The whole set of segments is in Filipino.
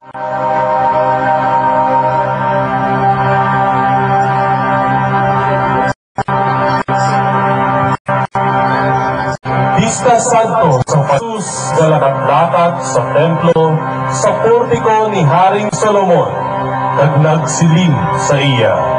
Vista Santo sa Jesus galakad-lakad sa templo sa portiko ni Haring Solomon at nagsiling sa iya.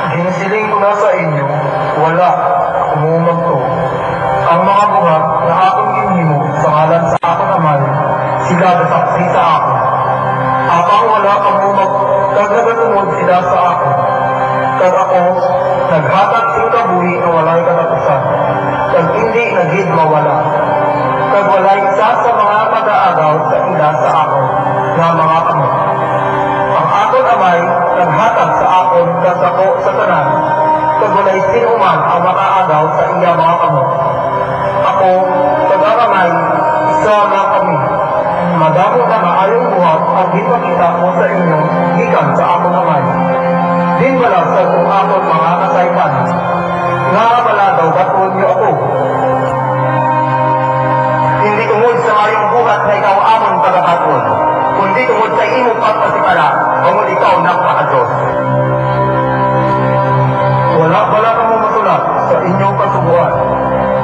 Ginisiling ko na sa inyo, wala umumagto. Ang mga buhat na aking inhimo sa ngalan sa ako naman, sila nasaksi sa ako. Apang wala umumagto, kag nagatunod sila sa ako. Kag ako, naghatag sing kabuhi na walay katapusan. Kag hindi nagid mawala. Kag walay isa sa mga mag-aagaw sa ila sa ako, na mga kamot. Ang aton amay, naghatag sa akon kas ako sa tanan, kag walay sinuman ang makaagaw sa iya mga kamot. Ako, kagaramay, isa na kami. Madamo na maayong buhat ang ginpakita mo sa inyo, gikan sa akon amay. Din wala sa kung akon mga kasaypan, nga wala daw baton niyo ako. Hindi tungod sa mayong buhat na ikaw amon pagkakatun, kundi tungod sa imo pagpasipala, kung ikaw nagpakadiyos. Wala ka mo masulat sa inyong kasubuan.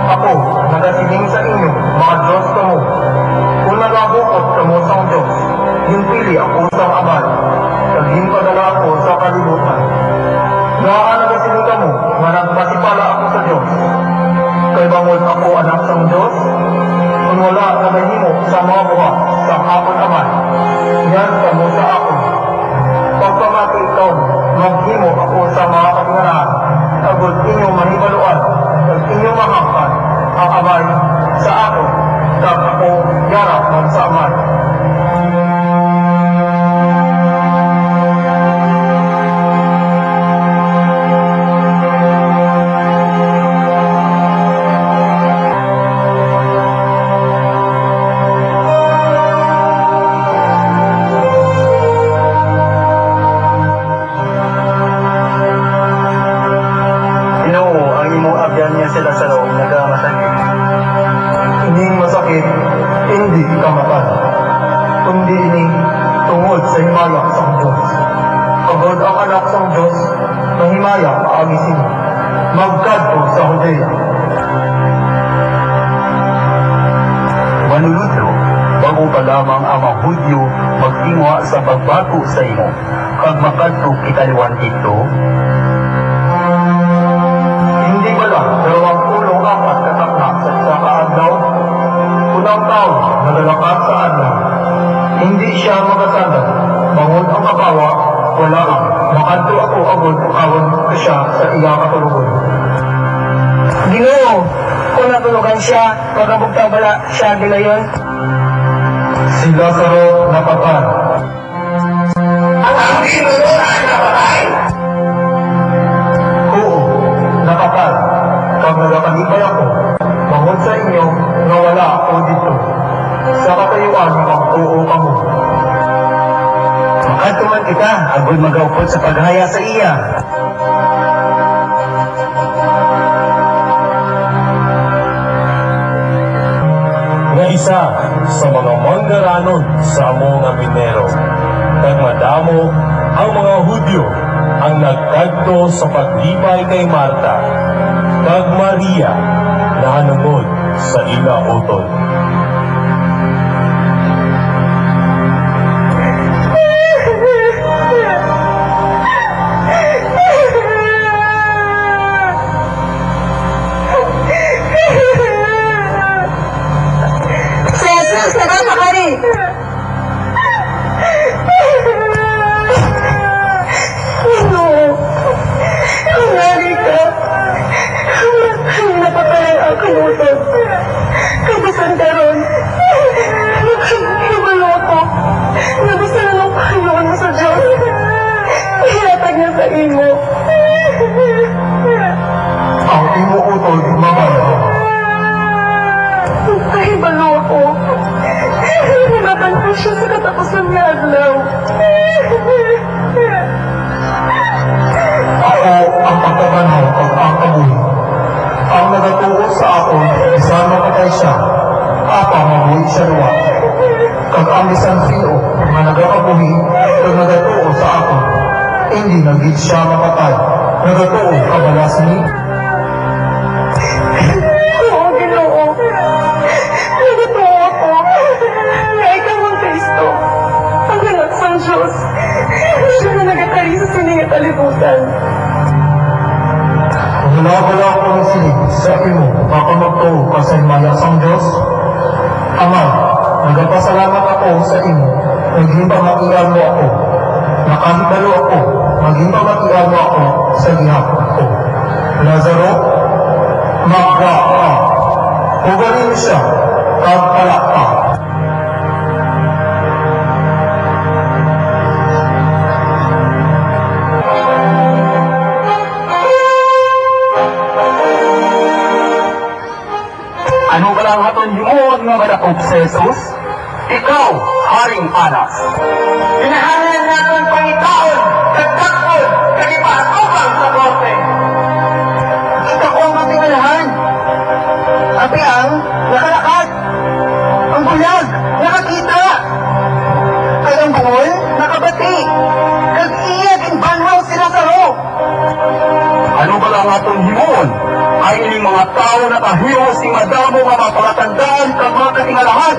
Ako, nagasiling sa inyo, mga Diyos ka mo. Kung nagabukot ka mo sa Diyos, yung pili ako sa amal, naging padala ako sa kalibutan. Nagasiling ka mo, na nagpasipala ako sa Diyos. Kay bangod ako anak sa Diyos, kung wala na mahimo sa mga buhat, sa akong amal, yan ka mo sa ako. Pagpamati ikaw, maghimo ako sa mga katingaran, agod inyong manibaluan, at inyong mahangkan, ang amay sa ako, kag ako yarap man sa amay. Sila sa loob nagmasakit. Hindi masakit, hindi kamatan. Kundi ini tungod sa himaya sa Diyos. Pagod ang anak sa Diyos, na himaya maagisin. Magkadto sa Judea. Manunudlo, bago pa lamang ang mga Hudyo magtingwa sa pagbago sa imo. Kag makadto kitaliwan dito, pero ang pulong apat katakna sa isa kaadlaw, unang taon nalalakad sa adlaw. Hindi siya magasandal, bangon ang kapawa, wala ang makanto ako agod awon ka siya sa iya katulugon. Ginoo, kung natulugan siya, pagkabugtang bala siya gilayon. Si Lazaro napatay. Ang ginulo ay napatay? Oo, napatay. Pag nagkakalipay ako, bangon sa inyo na wala ako dito. Sa katayuan ang tuo ka mo. makatuman kita, agod magaupot sa paghaya sa iya. Nga isa sa mga manggaranon sa mga minero, kag madamo ang mga Hudyo ang nagkadto sa paglipay kay Marta kag Maria na hanungod sa ila utol. Kapag siya kag ang bisan sino nga nagakabuhi kag nagatuo sa ako, hindi nagit siya mapatay, nagatuo kabalas ni. Oo, Ginoo. Nagatuo ako. Na ikaw ang Kristo, ang anak sa Diyos. Siya na nagatari sa siningat alibutan. Wala ko ng silid sa imo, baka magtuo ka sa imayasang Diyos. Ama, nagpasalamat ako sa imo, maging pamatian mo ako. Nakahibalo ako, maging pamatian mo ako sa gihapon ko. Lazaro, magda ka. Hugarin siya, pagpalak ka. Ano ba lang haton himuon nga madakop sa Jesus? Ikaw, Haring Anas. Pinahanan natin pangitaon, nagtakon, kagipatubang sa korte. Kita ko ang matingalahan. Ang piang, nakalakad. Ang bulag, nakakita. Kag ang buhol, nakabati. Kag iya, ginbanhaw sila sa ro. Ano ba lang haton himuon? Ay ining mga tao na kahiyo si madamo nga mapalatandaan kag mga katingalahan.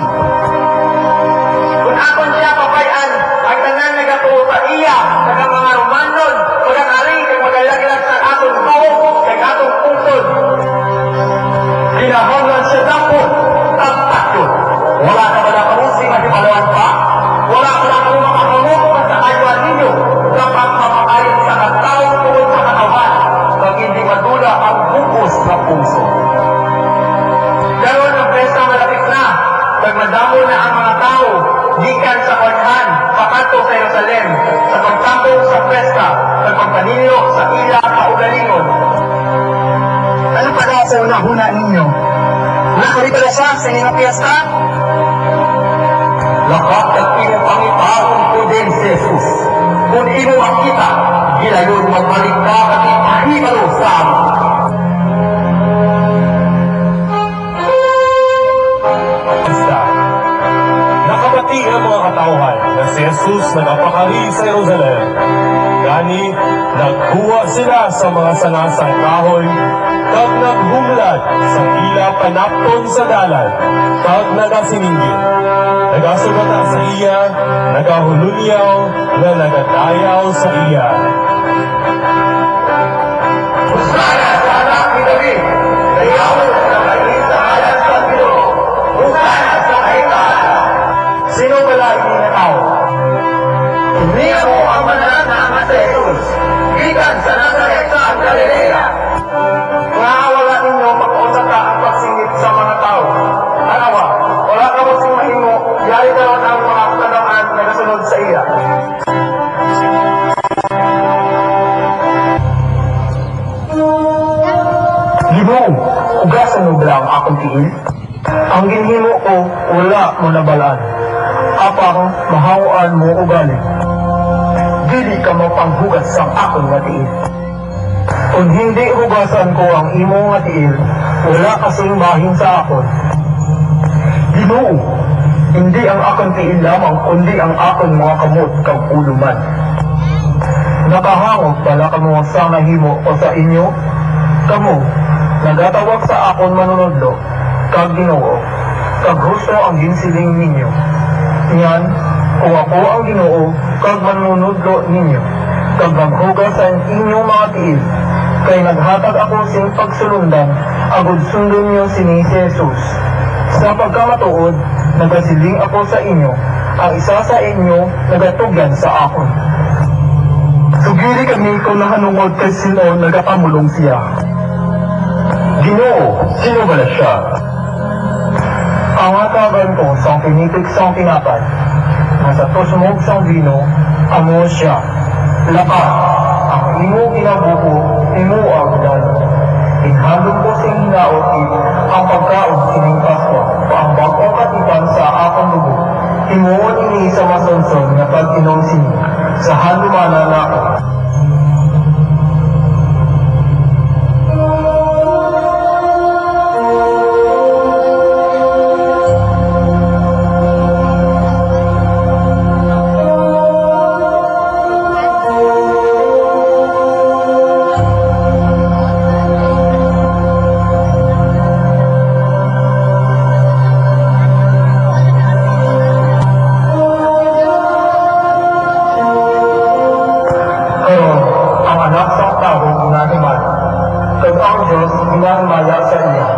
Kung akon siya papayan, ang tanan nagatuo sa iya, kag ang mga Romanon, pagkakaring kag magalaglag sa atong buhok, kag atong pusod. Kinahanglan siya dapot, tagtakot. Wala ka ba na kamusi nga hipalawan pa? Wala ka na kung makakamot sa kayuan ninyo. Dapat mapakain sa katao tungkol sa katawan. Pag hindi madula ang bukos ng puso. Karon ang pesta malapit na, kag madamo na ang mga tao, gikan sa Korhan, pakanto sa Jerusalem, sa pagtambong sa pesta, kag pagpaninyo sa ila kaugalingon. Ano pa daw sa una-una ninyo? Nakarita na siya sa inyong piyesta? Lakat at imo pangitaon ko din si Jesus. Kung imo makita, gilayon magbalik ka at ipahibalo sa amin. Basta, nakabati ang mga katauhan na si Jesus nagapakari sa Jerusalem. Gani, nagkuha sila sa mga sanasang kahoy, kag naghumlad sa ila panapton sa dalan, kag nagasiningin. Nagasugata sa iya, nagahulunyaw, na nagadayaw sa iya. Husana sa anak ni David, dayawon sa kainin sa alas ng Ginoo. Husana sa kaitaala. Sino pala hindi na tao? Iniya mo ang manalang na ama sa Jesus. Gikan sa Nazaret sa Galilea. Wala ninyo pag-uusap ka ang pagsingit sa mga tao. Anawa, wala ka mo sing mahimo, yari ka lang ang mga kadamaan na nasunod sa iya. Gibong, ugasan mo ba ang akong tiil? Ang ginhimo ko, wala mo nabalaan. Apang mahawaan mo ugali. Dili ka mapanghugas sang akong nga tiil. Kung hindi hugasan ko ang imo nga tiil, wala kasing mahin sa akon. Ginoo, hindi ang akong tiil lamang, kundi ang akong mga kamot kag ulo man. Nakahangog pala kamo sa nahimo o sa inyo? Kamo, nagatawag sa akon manunodlo, kag Ginoo, kag gusto ang ginsiling ninyo. Yan, kung ako ang Ginoo, kag manunodlo ninyo, kag naghugas sa inyong mga tiil, kay naghatag ako sing pagsulundan, agud sundon niyo si Jesus. Sa pagkamatuod, nagasiling ako sa inyo, ang isa sa inyo nagatugyan sa akon. Sugiri kami kung nahanungod kay sino nagapamulong siya. Ginoo, sino ba na siya? Ang atagan ko sa pinitik sa tinapay, nasa tusmog sa vino, amo siya. Lakas, ang imo ginabuko, imo ang dalo. Inhalog ko sa hinaot ang pagkaon sining Pasko, ang bagong katipan sa akong dugo. Himuon ini sa masonson na pag-inom sini, sa halumanan na ako. taho inahiman. Kag ang Diyos ginahimaya sa iya.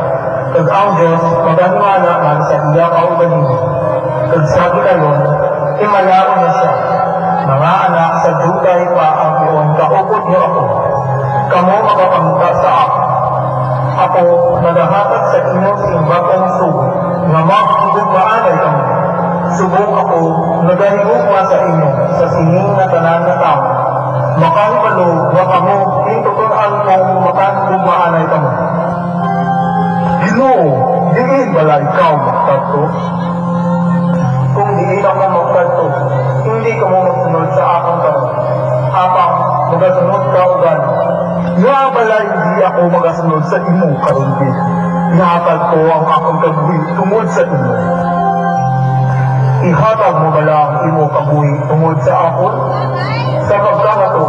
Kag ang Diyos maganimana man sa iya kaugalingon. Kag sa ginayon, imalaro na siya. Mga anak, sa dugay pa ang iyon kaupod niyo ako. Kamo makakamta sa ako. Ako nagahatag sa inyo simbakong sugo, nga makikigugmaanay kamo. Subong ako, nagahigugma sa inyo, sa sining na tanan na tao. Makahibalo, wa kamo, hintutunan kong makahigugmaanay kamo. Ginoo, diin bala ikaw magtato? Kung diin ako magtato, hindi ka mo magsunod sa akong karon. Apang, magasunod ka o gano'n. Nga bala hindi ako magasunod sa imo karon din. Ihatag ko ang akong kabuhi tungod sa imo. Ihatag mo bala ang imo kabuhi tungod sa akon? Sa pagkakato,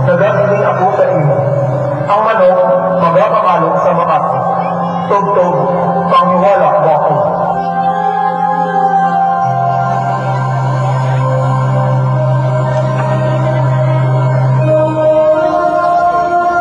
nagasiling ako sa imo. Ang manok, magapakalok sa makati. Tugtog, panghiwa